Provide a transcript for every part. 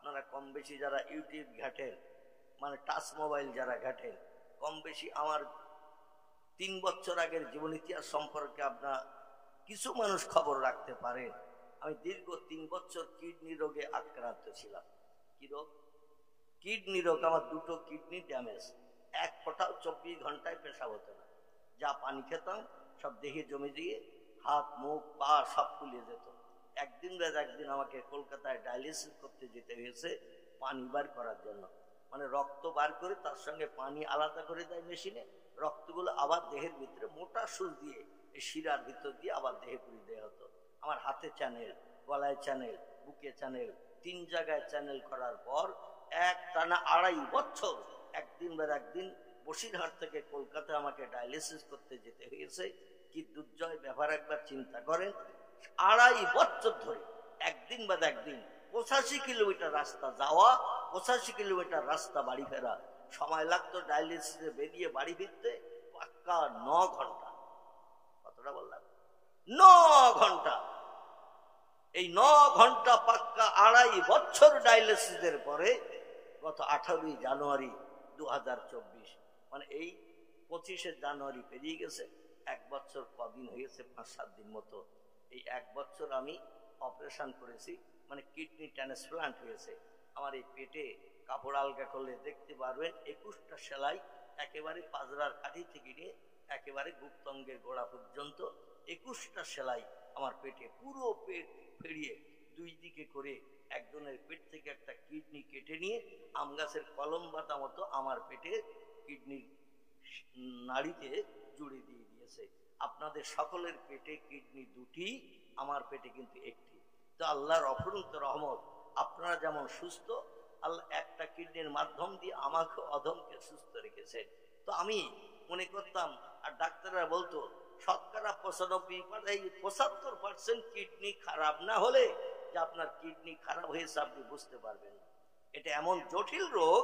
আপনারা কম বেশি যারা ইউটিউব ঘাটেন, মানে টাচ মোবাইল যারা ঘাটেন, কম বেশি আমার 3 বছর আগের জীবন ইতিহাস সম্পর্কে আপনার কিছু মানুষ খবর রাখতে পারেন। আমি দীর্ঘ 3 বছর কিডনি রোগে আক্রান্ত ছিলাম। কি রোগ? কিডনি রোগ। আমার 2টো কিডনি ড্যামেজ। এক ফোঁটাও 24 ঘন্টায় পেশাব হতো না। যা পানি খেতাম সব দেহে জমে দিয়ে হাত মুখ পা সব ফুলিয়ে যেত। একদিন আমাকে কলকাতায় ডায়ালিসিস করতে যেতে হয়েছে পানি বার করার জন্য। মানে রক্ত বার করে তার সঙ্গে পানি আলাদা করে দেয় মেশিনে, রক্তগুলো আবার দেহের ভিতরে মোটা সুচ দিয়ে এই শিরার ভিতর দিয়ে আবার দেহে পুরিয়ে দেওয়া হতো। আমার হাতে চ্যানেল, গলায় চ্যানেল, বুকে চ্যানেল, 3 জায়গায় চ্যানেল করার পর এক টানা 2.5 বছর একদিন বসিরহাট থেকে কলকাতায় আমাকে ডায়ালিসিস করতে যেতে হয়েছে। কি দুর্জয় ব্যাপার একবার চিন্তা করেন। 2.5 বছর ধরে একদিন 85 কিলোমিটার রাস্তা যাওয়া, 85 কিলোমিটার রাস্তা বাড়ি ফেরা। সময় লাগতো ডায়ালিসিসে বেরিয়ে বাড়ি ফিরতে পাক্কা 9 ঘন্টা। কতটা বললাম? 9 ঘন্টা। এই 9 ঘন্টা পাক্কা 2.5 বছর ডায়ালিসিসের পরে গত 18 জানুয়ারি 2024, মানে এই 25 জানুয়ারি পেরিয়ে গেছে। 1 বছর কদিন হয়েছে, 5-7 দিন মতো। এই 1 বছর আমি অপারেশন করেছি, মানে কিডনি ট্রান্সপ্লান্ট হয়েছে। আমার এই পেটে কাপড় আলগা করলে দেখতে পারবেন 21টা সেলাই, একেবারে পাজরার কাঠি থেকে নিয়ে একেবারে গুপ্তঙ্গের গোড়া পর্যন্ত 21টা সেলাই আমার পেটে। পুরো পেট ফেরিয়ে 2 দিকে করে একজনের পেট থেকে একটা কিডনি কেটে নিয়ে আম গাছের কলম বাতা মতো আমার পেটে কিডনি নাড়িতে জুড়ে দিয়ে দিয়েছে। আপনাদের সকলের পেটে কিডনি 2টি, আমার পেটে কিন্তু 1টি। তো আল্লাহর অফুরন্ত রহমত, আপনারা যেমন সুস্থ, আল্লাহ একটা কিডনির মাধ্যম দিয়ে আমাকে অধমকে সুস্থ রেখেছেন। তো আমি মনে করতাম, আর ডাক্তাররা বলতো 75% কিডনি খারাপ না হলে যে আপনার কিডনি খারাপ হয়েছে আপনি বুঝতে পারবেন না। এটা এমন জটিল রোগ,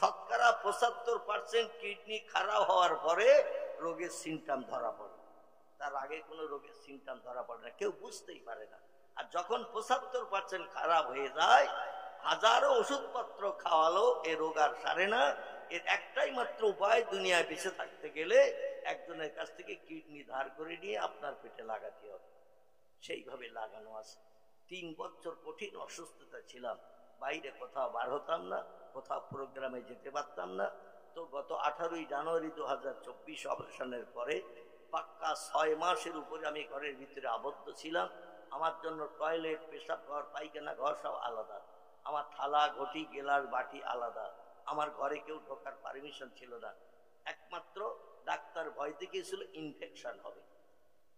75% কিডনি খারাপ হওয়ার পরে রোগের সিমটম ধরা পড়ে। তার আগে কোনো রোগের সিমটম ধরা পড়ে না, কেউ বুঝতেই পারে না। আর যখন 75% খারাপ হয়ে যায়, হাজারো ওষুধপত্র খাওয়ালো এ রোগ আর সারে না। এর একটাই মাত্র উপায়, দুনিয়ায় বেঁচে থাকতে গেলে একজনের কাছ থেকে কিডনি ধার করে নিয়ে আপনার পেটে লাগাতে হবে। সেইভাবে লাগানো আছে। 3 বছর কঠিন অসুস্থতা ছিলাম, বাইরে কোথাও বার হতাম না, কোথাও প্রোগ্রামে যেতে পারতাম না। তো গত 18 জানুয়ারি 2024 অপারেশনের পরে পাক্কা 6 মাসের উপরে আমি ঘরের ভিতরে আবদ্ধ ছিলাম। আমার জন্য টয়লেট, পেশাব ঘর, পায়খানা ঘর সব আলাদা। আমার থালা ঘটি গেলার বাটি আলাদা। আমার ঘরে কেউ ঢোকার পারমিশন ছিল না। একমাত্র ডাক্তার ভয় দেখিয়েছিল ইনফেকশন হবে।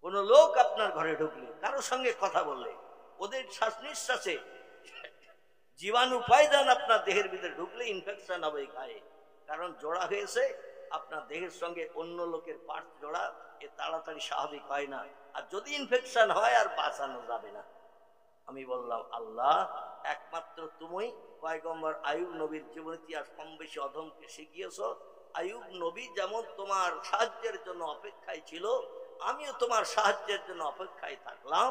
কোন লোক আপনার ঘরে ঢুকলে, কারো সঙ্গে কথা বললে, ওদের শ্বাস নিঃশ্বাসে জীবাণু পায়দান আপনার দেহের ভিতরে ঢুকলে ইনফেকশন হবে গায়ে। কারণ জোড়া হয়েছে আপনার দেহের সঙ্গে অন্য লোকের পার্টস জোড়া, এ তাড়াতাড়ি স্বাভাবিক হয় না। আর যদি ইনফেকশন হয় আর বাঁচানো যাবে না। আমি বললাম, আল্লাহ একমাত্র তুমি পয়গম্বর আইয়ুব নবীর জীবন ইতিহাস কম বেশি অধমকে শিখিয়েছ। আইয়ুব নবী যেমন তোমার সাহায্যের জন্য অপেক্ষায় ছিল, আমিও তোমার সাহায্যের জন্য অপেক্ষায় থাকলাম।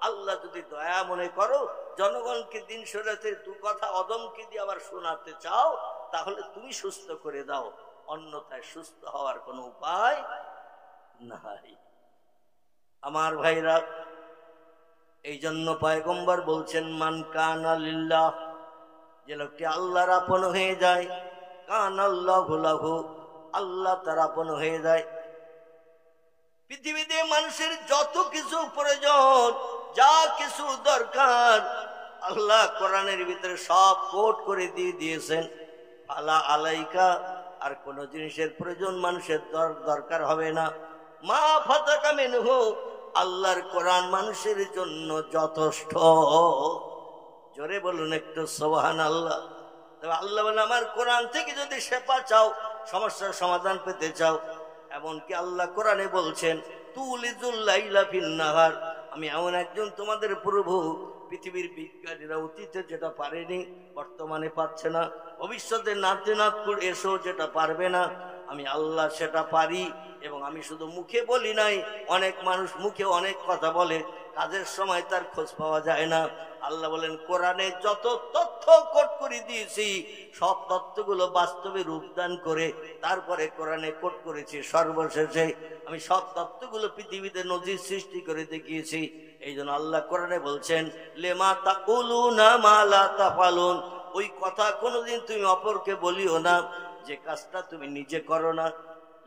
আল্লাহ যদি দয়া মনে করো, জনগণকে দিন শরীয়তের 2 কথা অদমকে দিয়ে আবার শোনাতে চাও, তাহলে তুমি সুস্থ করে দাও, অন্যথায় সুস্থ হওয়ার কোনো উপায় নাই। আমার ভাইরা, এই জন্য পয়গম্বর বলছেন, মান কানা লিল্লাহ, যে লোকটি আল্লাহর আপন হয়ে যায়, কানাল্লাহু লাহু, আল্লাহ তার আপন হয়ে যায়। পৃথিবীতে মানুষের যত কিছু প্রয়োজন, যা কিছু দরকার, আল্লাহ কোরআনের ভিতরে সব কোট করে দিয়ে দিয়েছেন। ফালা আলাইকা, আর কোন জিনিসের প্রয়োজন মানুষের দরকার হবে না। মা ফাতাকা মিনহু, আল্লাহর কোরআন মানুষের জন্য যথেষ্ট। জোরে বলুন একটু সুবহানাল্লাহ। তবে আল্লাহ বলেন, আমার কোরআন থেকে যদি শেফা চাও, সমস্যার সমাধান পেতে চাও, এমনকি আল্লাহ কোরআনে বলছেন, তুলিজুল লাইলা ফিন নাহার, আমি এমন একজন তোমাদের প্রভু, পৃথিবীর বিজ্ঞানীরা অতীতে যেটা পারেনি বর্তমানে পাচ্ছে না, ভবিষ্যতে নাতে নাতকুর এসো যেটা পারবে না, আমি আল্লাহ সেটা পারি। এবং আমি শুধু মুখে বলি নাই, অনেক মানুষ মুখে অনেক কথা বলে, কাজের সময় তার খোঁজ পাওয়া যায় না। আল্লাহ বলেন, কোরআনে যত তথ্য তথ্য কোট করে দিয়েছি, সব তথ্যগুলো বাস্তবে রূপদান করে তারপরে কোরআনে কোট করেছি। সর্বশেষে আমি সব তথ্যগুলো পৃথিবীতে নজির সৃষ্টি করে দেখিয়েছি। এই জন্য আল্লাহ কোরআনে বলছেন, লেমা তাকুলুনা মা লা তাফালুন, ওই কথা কোনোদিন তুমি অপরকে বলিও না যে কাজটা তুমি নিজে করো না।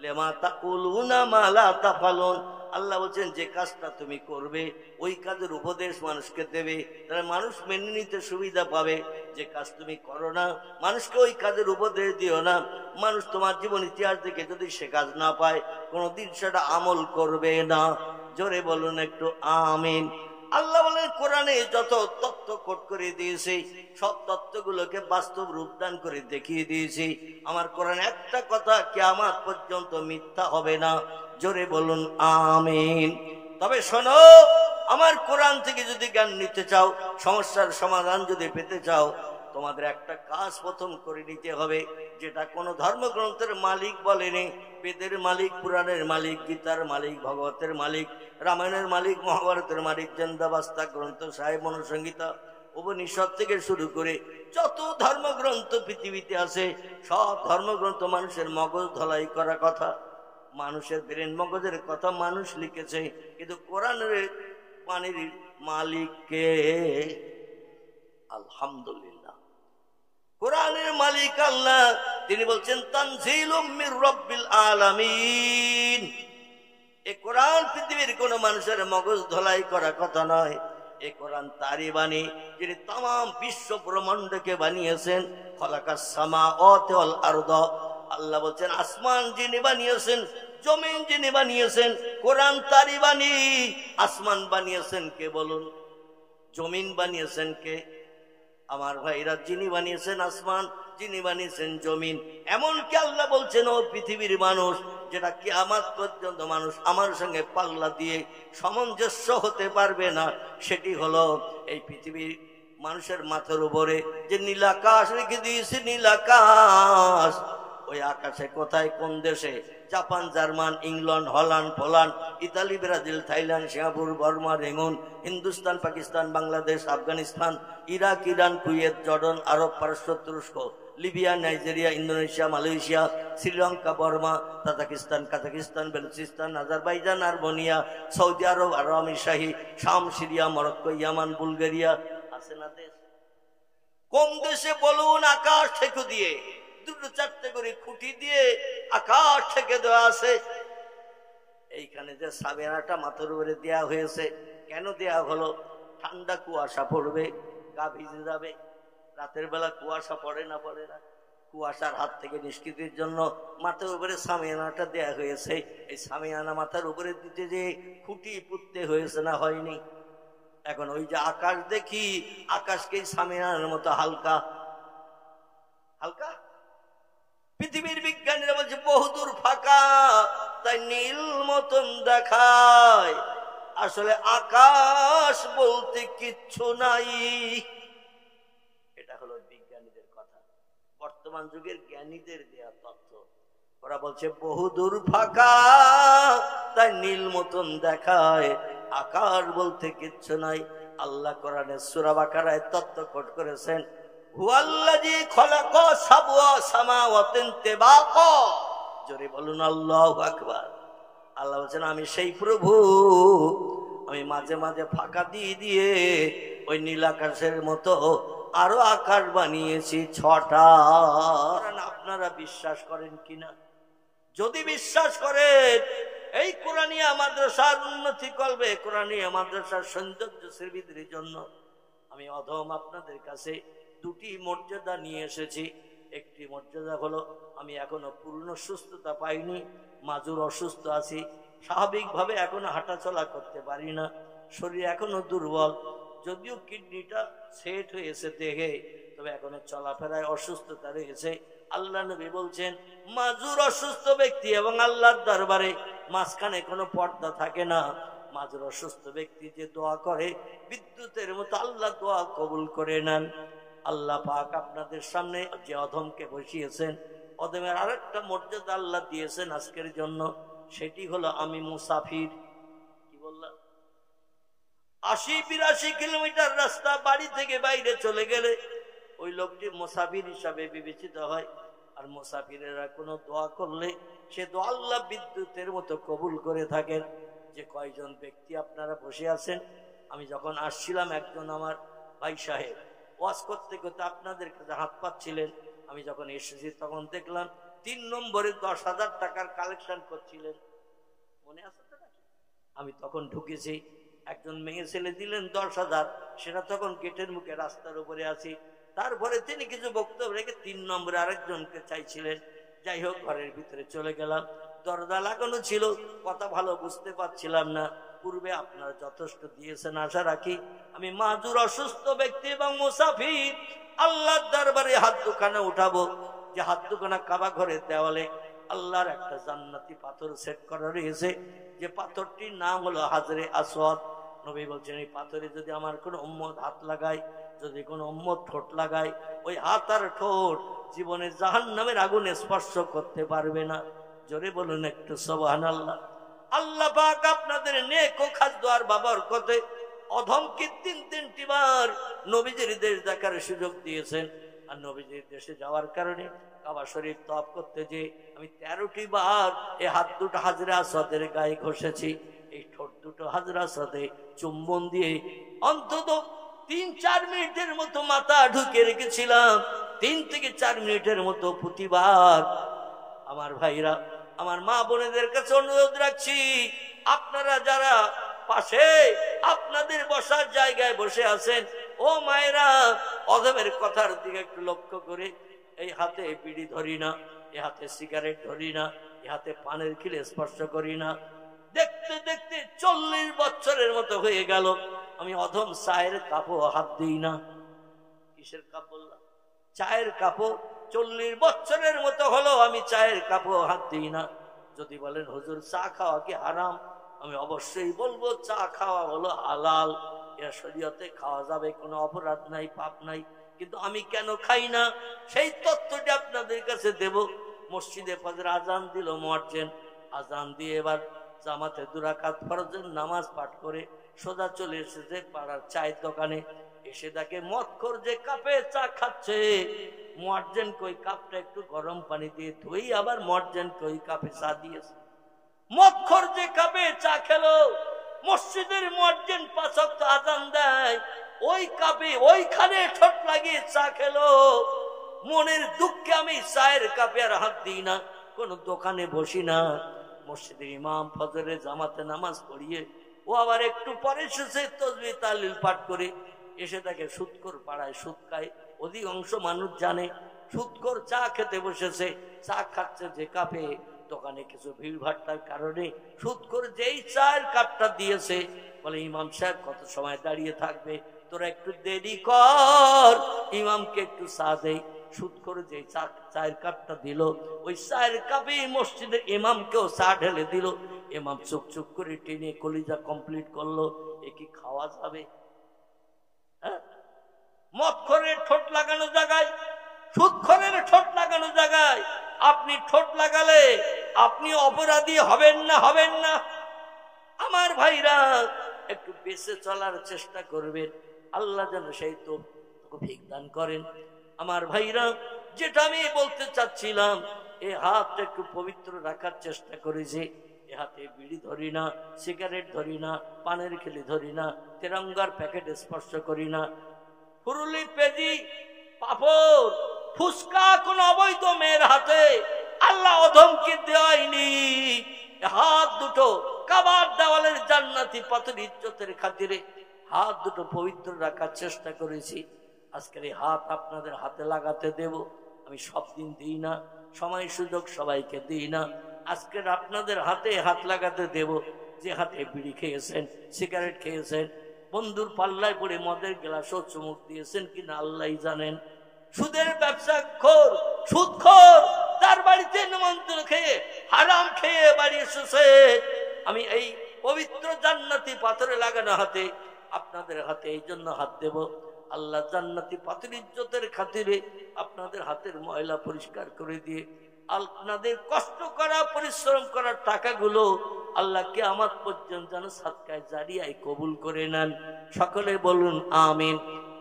লেমা তাকুলুনা মা লা তাফালুন, আল্লাহ বলছেন যে কাজটা তুমি করবে ওই কাজের উপদেশ মানুষকে দেবে, তাহলে মানুষ মেনে নিতে সুবিধা পাবে। যে কাজ তুমি করো না মানুষকে ওই কাজের উপদেশ দিও না। মানুষ তোমার জীবন ইতিহাস দেখে যদি সে কাজ না পায় কোনোদিন সেটা আমল করবে না। জোরে বলুন একটু আমিন। আল্লাহ বলেন কোরআনে যত তথ্য কোট করে দিয়েছি সব তথ্যগুলোকে বাস্তব রূপদান করে দেখিয়ে দিয়েছি। আমার কোরআন একটা কথা কিয়ামত পর্যন্ত মিথ্যা হবে না। জোরে বলুন আমিন। তবে শোনো, আমার কোরআন থেকে যদি জ্ঞান নিতে চাও, সমস্যার সমাধান যদি পেতে চাও, তোমাদের একটা কাজ প্রথম করে নিতে হবে, যেটা কোনো ধর্মগ্রন্থের মালিক বলেনি। বেদের মালিক, পুরাণের মালিক, গীতার মালিক, ভগবতের মালিক, রামায়ণের মালিক, মহাভারতের মালিক, জেন্দাবাস্তা গ্রন্থ সাহেব, মনুসংহিতা, উপনিষদ থেকে শুরু করে যত ধর্মগ্রন্থ পৃথিবীতে আছে সব ধর্মগ্রন্থ মানুষের মগজ ধলাই করা কথা, মানুষের ব্রেন মগজের কথা মানুষ লিখেছে। কিন্তু কোরআনের পানির মালিককে আলহামদুলিল্লাহ, কোরআনের মালিক আল্লাহ। তিনি বলছেন তানজিলুম মির রাব্বিল আলামিন। এই কোরআন পৃথিবীর কোন মানুষের মগজ ধলাই করা কথা নয়। এই কোরআন তারই বাণী, যিনি তাম বিশ্ব ব্রহ্মাণ্ডকে বানিয়েছেন। খলাকাস সামাওয়াতি ওয়াল আরদ, আল্লাহ বলছেন আসমান যিনি বানিয়েছেন, জমিন যিনি বানিয়েছেন, কোরআন তারই বাণী। আসমান বানিয়েছেন কে বলুন? জমিন বানিয়েছেন কে? আমার ভাইরা, যিনি বানিয়েছেন আসমান, যিনি বানিয়েছেন জমিন। এমনকি আল্লাহ বলছেন ও পৃথিবীর মানুষ, যেটা কিয়ামত পর্যন্ত মানুষ আমার সঙ্গে পাল্লা দিয়ে সামঞ্জস্য হতে পারবে না, সেটি হলো এই পৃথিবীর মানুষের মাথার উপরে যে নীল আকাশ রেখে দিয়েছে। নীল আকাশ, ওই আকাশে কোথায় কোন দেশে? Japan, German, England, Holland, Poland, Italy, Brazil, Thailand, Singapore, Burma, Rangoon, Hindustan, Pakistan, Bangladesh, Afghanistan, Iraq, Iran, Kuwait, Jordan, Arab, পারস্য, তুরস্ক, Libya, Nigeria, Indonesia, Malaysia, Sri Lanka, Burma, Tajikistan, Kazakhstan, Baluchistan, Azerbaijan, Armenia, Saudi Arab, আরব শাহী, শাম, সিরিয়া, মরক্কো, ইয়ামান, বুলগেরিয়া, আছে না দেশ? কোন দেশে বলুন আকাশ থেকে দিয়ে দুটো চারটে করে খুঁটি দিয়ে আকাশ থেকে দেওয়া আছে? এইখানে যে সাবেরাটা মাথার উপরে দেওয়া হয়েছে, কেন দেওয়া হলো? ঠান্ডা কুয়াশা পড়বে, গা ভিজে যাবে। রাতের বেলা কুয়াশা পড়ে না? পড়ে না? কুয়াশার হাত থেকে নিষ্কৃতির জন্য মাথার উপরে সামিয়ানাটা দেয়া হয়েছে। এই সামিয়ানা মাথার উপরে দিতে যে খুঁটি পুঁততে হয়েছে না হয়নি? এখন ওই যে আকাশ দেখি, আকাশকে সামিয়ানার মতো হালকা হালকা। পৃথিবীর বিজ্ঞানীরা বলছে বহুদূর ফাঁকা, তাই নীল মতন দেখায়। আসলে আকাশ বলতে কিচ্ছু নাই। এটা হলো বিজ্ঞানীদের কথা, বর্তমান যুগের জ্ঞানীদের দেয়া তথ্য। ওরা বলছে বহুদূর ফাঁকা, তাই নীল মতন দেখায়, আকাশ বলতে কিচ্ছু নাই। আল্লাহ কোরআনে সূরা বাকারায় তথ্য কোট করেছেন, হুয়াল্লাযী খালাকা সাবআ সামাওয়াতিন তিবাকা। জোরে বলুন আল্লাহু আকবার। আল্লাহ বলেন আমি সেই প্রভু, আমি মাঝে মাঝে ফাঁকা দিয়ে দিয়ে ওই নীল আকাশের মতো আরো আকাশ বানিয়েছি 6টা। আপনারা বিশ্বাস করেন কিনা? যদি বিশ্বাস করেন, এই কোরআনিয়া মাদ্রাসার উন্নতি করবে, কোরআনিয়া মাদ্রাসার সৌন্দর্য শ্রীবৃদ্ধির জন্য আমি অধম আপনাদের কাছে 2টি মর্যাদা নিয়ে এসেছি। একটি মর্যাদা হলো আমি এখনো পূর্ণ সুস্থতা পাইনি, মাজুর অসুস্থ আছি, স্বাভাবিকভাবে এখনো হাঁটাচলা করতে পারি না, শরীর এখনো দুর্বল। যদিও কিডনিটা সেট হয়েছে দেহে, তবে এখনো চলাফেরায় অসুস্থতা রয়েছে। আল্লাহ নবী বলছেন মাজুর অসুস্থ ব্যক্তি এবং আল্লাহর দরবারে মাঝখানে কোনো পর্দা থাকে না। মাজুর অসুস্থ ব্যক্তি যে দোয়া করে বিদ্যুতের মতো আল্লাহ দোয়া কবুল করে নেন। আল্লাহ পাক আপনাদের সামনে যে অধমকে বসিয়েছেন, অধমের আরেকটা মর্যাদা আল্লাহ দিয়েছেন আজকের জন্য, সেটি হলো আমি মুসাফির। কি বললাম? 80-82 কিলোমিটার রাস্তা বাড়ি থেকে বাইরে চলে গেলে ওই লোকটি মুসাফির হিসাবে বিবেচিত হয়। আর মুসাফিরেরা কোনো দোয়া করলে সে দোয়া আল্লাহ বিদ্যুতের মতো কবুল করে থাকেন। যে কয়জন ব্যক্তি আপনারা বসে আছেন, আমি যখন আসছিলাম একজন আমার ভাই সাহেব ওয়াজ করতে করতে আপনাদের কাছে হাত পাচ্ছিলেন। আমি যখন এসেছি তখন দেখলাম 3 নম্বরে 10,000 টাকার কালেকশন করছিলেন, মনে আছে? আমি তখন ঢুকেছি, একজন মেয়ে ছেলে দিলেন 10,000, সেটা তখন গেটের মুখে রাস্তার উপরে আছি। তারপরে তিনি কিছু বক্তব্য রেখে 3 নম্বরে আরেকজনকে চাইছিলেন। যাই হোক, ঘরের ভিতরে চলে গেলাম, দরজা লাগানো ছিল, কথা ভালো বুঝতে পারছিলাম না। পূর্বে আপনারা যথেষ্ট দিয়েছেন, আশা রাখি। আমি মাজুর, অসুস্থ ব্যক্তি এবং মুসাফির, আল্লাহর দরবারে হাত দুখানা উঠাবো। যে হাত দুখানা কাবা ঘরের দেওয়ালে আল্লাহর একটা জান্নাতি পাথর সেট করা রয়েছে, যে পাথরটির নাম হলো হাজরে আসওয়াদ। নবী বলছেন, এই পাথরে যদি আমার কোনো উম্মত হাত লাগায়, যদি কোনো উম্মত ঠোঁট লাগায়, ওই হাত আর ঠোঁট জীবনে জাহান্নামের আগুনে স্পর্শ করতে পারবে না। জোরে বলুন একটু সুবহানাল্লাহ। আল্লাহ পাক আপনাদের নেক ও খাস দোয়ার বাবরকতে অধমকে 3টি বার নবীজির দেশ দেখার সুযোগ দিয়েছেন। আর নবীজির দেশে যাওয়ার কারণে কাবা শরীফ তওয়াফ করতে যে আমি 13টি বার এই হাত দুটো হাজরে আসওয়াদের গায়ে ঘষেছি, এই ঠোঁট দুটো হাজরে আসওয়াদে চুম্বন দিয়ে অন্তত 3-4 মিনিটের মতো মাথা ঢুকে রেখেছিলাম। 3 থেকে 4 মিনিটের মতো প্রতিবার। আমার ভাইরা, আমার মা বোনেদের কাছে অনুরোধ রাখছি, আপনারা যারা পাশে আপনাদের বসার জায়গায় বসে আছেন, ও মায়েরা, অধমের কথার দিকে একটু লক্ষ্য করে, এই হাতে বিড়ি ধরি না, এ হাতে সিগারেট ধরি না, এ হাতে পানের খিলে স্পর্শ করি না। দেখতে দেখতে 40 বছরের মতো হয়ে গেল, আমি অধম চায়ের কাপও হাত দিই না। কিসের কাপ বললাম? চায়ের কাপও। 40 বছরের মতো হলো আমি চায়ের কাপও হাত দিই না। যদি বলেন হুজুর চা খাওয়া কি হারাম, আমি অবশ্যই বলবো চা খাওয়া হলো হালাল, এর শরীয়তে খাওয়া যাবে, কোনো অপরাধ নাই, পাপ নাই। কিন্তু আমি কেন খাই না সেই তথ্যটি আপনাদের কাছে দেব। মসজিদে ফজর আজান দিল মুয়াজ্জিন, আজান দিয়ে এবার জামাতে 2 রাকাত ফরজের নামাজ পাঠ করে সোজা চলে এসেছে পাড়ার চায়ের দোকানে। এসে দেখে মদখোর যে কাপে চা খাচ্ছে, মুয়াজ্জিন কই কাপটা একটু গরম পানি দিয়ে ধুই, আবার মুয়াজ্জিন কই কাপে চা দিয়েছে। মদখোর যে কাপে চা খেলো, মসজিদের মুয়াজ্জিন 5 ওয়াক্ত আজান দেয়, ওই কাপে ওইখানে ঠোঁট লাগিয়ে চা খেলো। মনের দুঃখে আমি চায়ের কাপে আর হাত দিই না, কোন দোকানে বসি না। মসজিদের ইমাম ফজরের জামাতে নামাজ পড়িয়ে ও আবার একটু পরে এসেছে তাসবিহ তাহলিল পাঠ করে। এসে তাকে সুদখোর পাড়ায় সুদ খায়, অধিকাংশ মানুষ জানে সুদখোর চা খেতে বসেছে। চা খাচ্ছে যে কাপে, দোকানে কিছু ভিড় ভাট্টার কারণে সুদখোর যেই চায়ের কাপটা দিয়েছে, বলে ইমাম সাহেব কত সময় দাঁড়িয়ে থাকবে, তোরা একটু দেরি কর, ইমামকে একটু চা দেই। সুদখোর যে চায়ের কাপটা দিল, ওই চায়ের কাপে মসজিদের ইমামকেও চা ঢেলে দিল। ইমাম চুপ চুপ করে টেনে কলিজা কমপ্লিট করলো। এ কি খাওয়া যাবে? মদখোরের ঠোঁট লাগানো জায়গায়, সুদখোরের ঠোঁট লাগানো জায়গায় আপনি ঠোঁট লাগালে আপনি অপরাধী হবেন না? হবেন না? আমার ভাইরা, একটু বেঁচে চলার চেষ্টা করবেন, আল্লাহ যেন সেই তৌফিক দান করেন। আমার ভাইরা, যেটা আমি বলতে চাচ্ছিলাম, এই হাতটা একটু পবিত্র রাখার চেষ্টা করেছি। এ হাতে বিড়ি ধরি না, সিগারেট ধরি না, পানের খিলি ধরি না, তেরঙ্গার প্যাকেট স্পর্শ করি না, ফুরুলি, পেজি, পাপড়, ফুসকা কোন অবৈধ মেয়ের হাতে আল্লাহ অধমকে দেয়নি। হাত দুটো কাবার দেওয়ালের জান্নাতি পাথর ইজ্জতের খাতিরে হাত দুটো পবিত্র রাখার চেষ্টা করেছি। আজকের এই হাত আপনাদের হাতে লাগাতে দেব। আমি সব দিন দিই না, সময় সুযোগ সবাইকে দিই না। আজকের আপনাদের হাতে হাত লাগাতে দেব। যে হাতে বিড়ি খেয়েছেন, সিগারেট খেয়েছেন, বন্ধুর পাল্লায় পড়ে মদের গ্লাসও চুমুক দিয়েছেন কিনা আল্লাহই জানেন। সুদের ব্যবসা খোর, সুদখোর, তার বাড়িতে নিমন্ত্রণ খেয়ে হারাম খেয়ে বাড়ি এসেছে। আমি এই পবিত্র জান্নাতি পাথরে লাগানো হাতে আপনাদের হাতে এই জন্য হাত দেব, আল্লাহ জান্নাতি পাথর ইজ্জতের খাতিরে আপনাদের হাতের ময়লা পরিষ্কার করে দিয়ে আপনাদের কষ্ট করা পরিশ্রম করার টাকাগুলো আল্লাহ কিয়ামত পর্যন্ত যেন সাদকায়ে জারিয়ায় কবুল করে নেন। সকলে বলুন আমিন।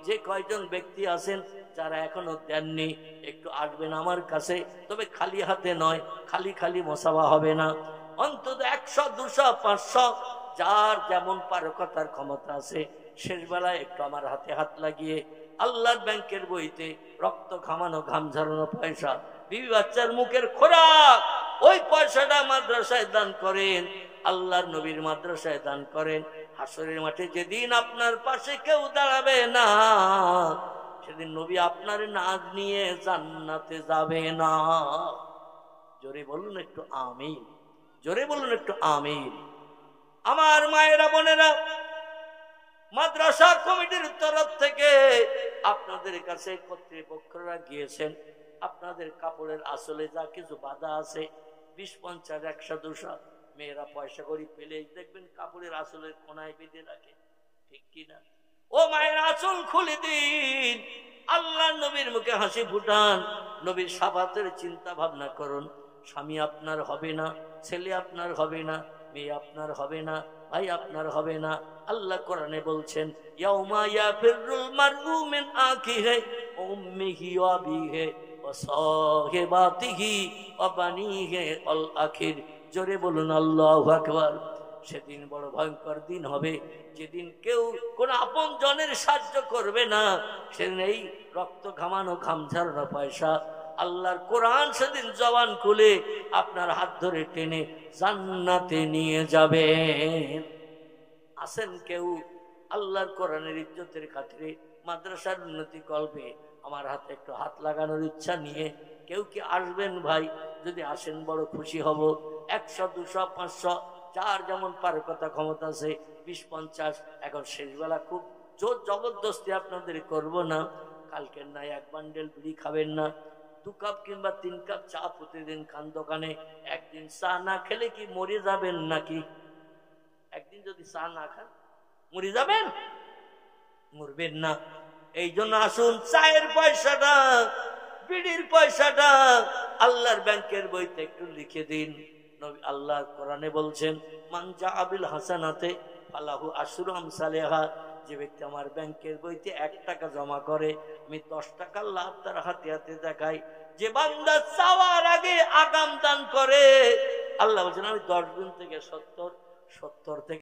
যে কয়জন ব্যক্তি আছেন যারা এখনো দেননি একটু আসবেন আমার কাছে, তবে খালি হাতে নয়, খালি খালি মোসাফা হবে না। অন্তত 100, 200, 500 যার যেমন পারকতার ক্ষমতা আছে শেষ বেলায় একটু আমার হাতে হাত লাগিয়ে আল্লাহর ব্যাংকের বইতে রক্ত ঘামানো ঘাম ঝরানো পয়সা, বিবি বাচ্চার মুখের খোরাক, ওই পয়সাটা মাদ্রাসায় দান করেন, আল্লাহর নবীর মাদ্রাসায় দান করেন। হাসরের মাঠে যেদিন আপনার পাশে কেউ দাঁড়াবে না, সেদিন নবী আপনার নাজ নিয়ে জান্নাতে যাবে না। জোরে বলুন একটু আমিন, জোরে বলুন একটু আমিন। আমার মায়েরা বোনেরা, মাদ্রাসা কমিটির তরফ থেকে আপনাদের কাছে কর্তৃপক্ষরা গিয়েছেন, আপনাদের কাপড়ের আসলে যা কিছু বাধা আছে 20, 50, 100, 200 মেয়েরা পয়সা করি পেলেই দেখবেন কাপড়ের আসলের কোনায় বেঁধে রাখে, ঠিক কিনা? ও মায়ের আঁচল খুলে দিন, আল্লাহ নবীর মুখে হাসি ফুটান, নবীর শাফাতের চিন্তা ভাবনা করুন। স্বামী আপনার হবে না, ছেলে আপনার হবে না, মেয়ে আপনার হবে না, ভাই আপনার হবে না। আল্লাহ কোরআনে বলছেন, ইয়াউমা ইয়াফিরুল মারউ মিন আখিহি ওয়া উম্মিহি ওয়া আবিহি ওয়া সাহিবাতিহি ওয়া বানিহি আল আখির। জোরে বলুন আল্লাহু আকবার। সেদিন বড় ভয়ঙ্কর দিন হবে, যেদিন কেউ কোন আপন জনের সাহায্য করবে না। সেদিন এই রক্ত ঘামানো ঘাম ঝরানো পয়সা আল্লাহর কোরআন সেদিন জবান খুলে আপনার হাত ধরে টেনে জান্নাতে নিয়ে যাবে। আসেন কেউ আল্লাহর কোরআনের ইজ্জতের খাতিরে মাদ্রাসার উন্নতি কল্পে আমার হাতে একটু হাত লাগানোর ইচ্ছা নিয়ে কেউ কি আসবেন ভাই? যদি আসেন বড় খুশি হব। 100, 200, 500 যার যেমন পারকতা ক্ষমতা আছে 20, 50। এখন শেষবেলা খুব জোর জবরদস্তি আপনাদের করব না। কালকের নাই 1 বান্ডেল বিড়ি খাবেন না, 2 কাপ কিংবা 3 কাপ চা প্রতিদিন খান দোকানে। একদিন চা না খেলে কি মরে যাবেন নাকি? একদিন যদি চা না খান মরে যাবেন? মরবেন না। এই জন্য আসুন, চায়ের পয়সাটা, বিড়ির পয়সাটা আল্লাহর ব্যাংকের বইতে একটু লিখে দিন। নবী আল্লাহ কোরআনে বলছেন, মান জাআ বিল হাসানাতে ফালাহু আশরু আমসালিহা। যে ব্যক্তি আমার ব্যাংকের বইতে 1 টাকা জমা করে, আমি 10 টাকার লাভ তার হাতে হাতে দেখাই। যে বান্দা চাওয়ার আগে আগাম দান করে, আল্লাহ বলছেন আমি 10 গুণ থেকে 70 থেকে